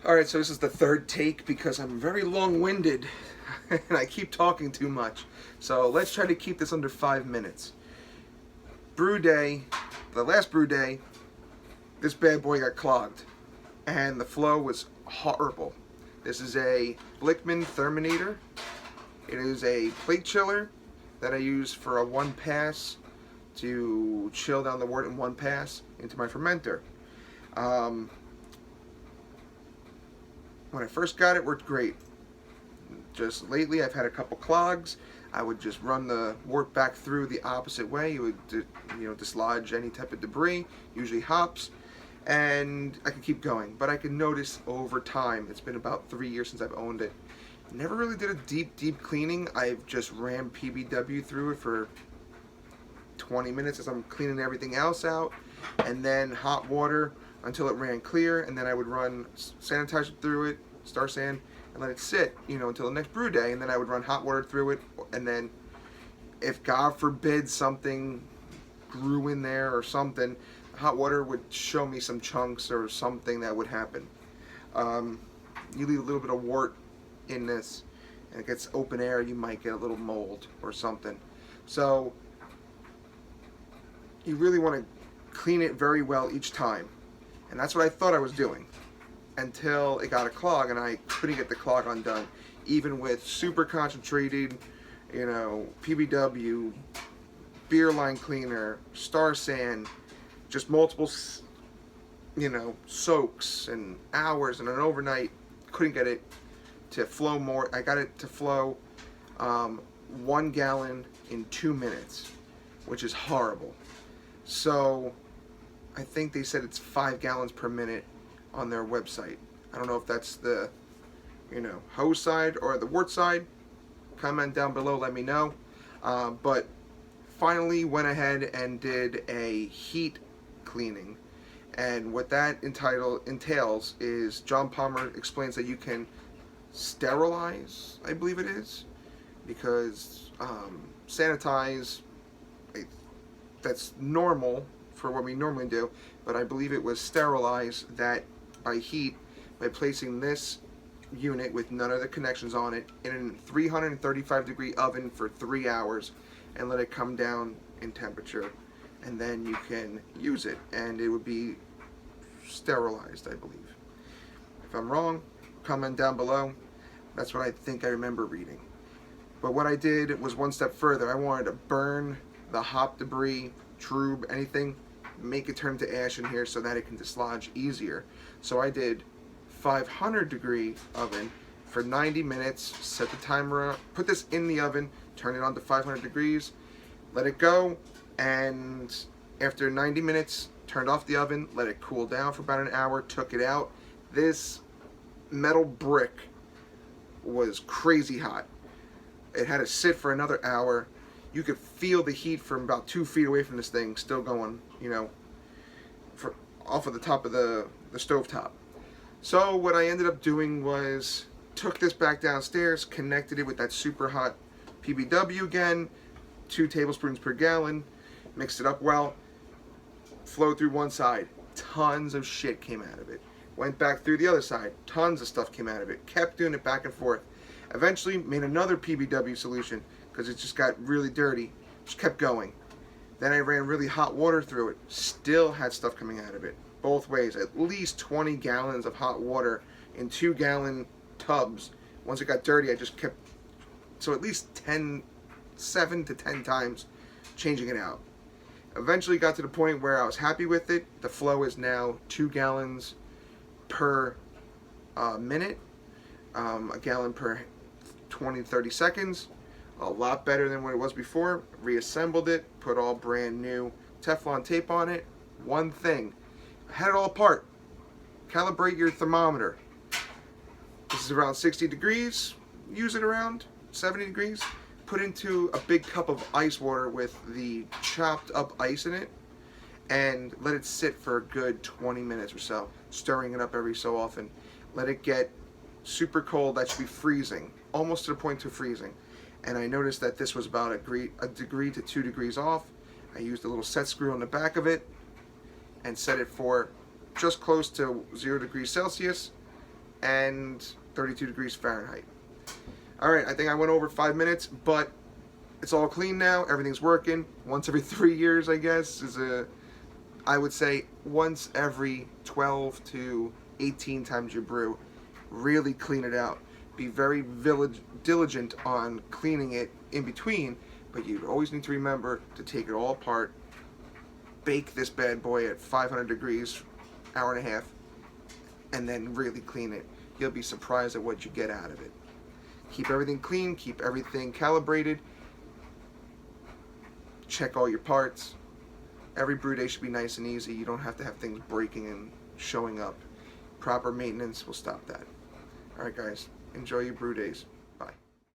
Alright, so this is the third take because I'm very long-winded and I keep talking too much. So let's try to keep this under 5 minutes. Brew day, the last brew day, this bad boy got clogged and the flow was horrible. This is a Blichmann Therminator. It is a plate chiller that I use for a one pass to chill down the wort in one pass into my fermenter. When I first got it, worked great. Just lately, I've had a couple clogs. I would just run the wort back through the opposite way. It would, dislodge any type of debris, usually hops, and I could keep going. But I could notice over time, it's been about 3 years since I've owned it. Never really did a deep cleaning. I've just ran PBW through it for 20 minutes as I'm cleaning everything else out, and then hot water until it ran clear, and then I would run sanitizer through it, Star San, and let it sit, until the next brew day, and then I would run hot water through it, and then if God forbid something grew in there or something, hot water would show me some chunks or something that would happen. You leave a little bit of wort in this, and it gets open air, you might get a little mold or something. So you really want to clean it very well each time. And that's what I thought I was doing until it got a clog and I couldn't get the clog undone. Even with super concentrated, PBW, beer line cleaner, Star San, just multiple, soaks and hours and an overnight, couldn't get it to flow more. I got it to flow 1 gallon in 2 minutes, which is horrible. So I think they said it's 5 gallons per minute on their website. I don't know if that's the, hose side or the wort side. Comment down below, let me know. But finally went ahead and did a heat cleaning. And what that entails is John Palmer explains that you can sterilize, I believe it is, because sanitize, that's normal for what we normally do, but I believe it was sterilize that by heat, by placing this unit with none of the connections on it in a 335 degree oven for 3 hours and let it come down in temperature, and then you can use it and it would be sterilized, I believe. If I'm wrong, comment down below. That's what I think I remember reading. But what I did was one step further. I wanted to burn the hop debris, trube, anything, make it turn to ash in here so that it can dislodge easier. So I did 500 degree oven for 90 minutes, set the timer up, put this in the oven, turn it on to 500 degrees, let it go, and after 90 minutes, turned off the oven, let it cool down for about an hour, took it out. This metal brick was crazy hot. It had to sit for another hour. You could feel the heat from about 2 feet away from this thing still going, off of the top of the stovetop. So what I ended up doing was took this back downstairs, connected it with that super hot PBW again, 2 tablespoons per gallon, mixed it up well, flowed through one side, tons of shit came out of it. Went back through the other side, tons of stuff came out of it, kept doing it back and forth. Eventually made another PBW solution because it just got really dirty, just kept going. Then I ran really hot water through it, still had stuff coming out of it, both ways, at least 20 gallons of hot water in 2-gallon tubs. Once it got dirty, I just kept, so at least 7 to 10 times changing it out. Eventually got to the point where I was happy with it. The flow is now 2 gallons per minute, a gallon per 20-30 seconds. A lot better than what it was before. Reassembled it, put all brand new Teflon tape on it. One thing, I had it all apart. Calibrate your thermometer. This is around 60 degrees. Use it around 70 degrees. Put into a big cup of ice water with the chopped up ice in it and let it sit for a good 20 minutes or so, stirring it up every so often. Let it get super cold. That should be freezing, almost to the point to freezing. And I noticed that this was about a degree to 2 degrees off. I used a little set screw on the back of it and set it for just close to 0 degrees Celsius. and 32 degrees Fahrenheit. Alright, I think I went over 5 minutes, but it's all clean now. Everything's working. Once every 3 years, I guess, I would say once every 12 to 18 times you brew. Really clean it out. Be very diligent on cleaning it in between, but you always need to remember to take it all apart, bake this bad boy at 500 degrees, hour and a half, and then really clean it. You'll be surprised at what you get out of it. Keep everything clean, keep everything calibrated, check all your parts. Every brew day should be nice and easy. You don't have to have things breaking and showing up. Proper maintenance will stop that. Alright guys, enjoy your brew days.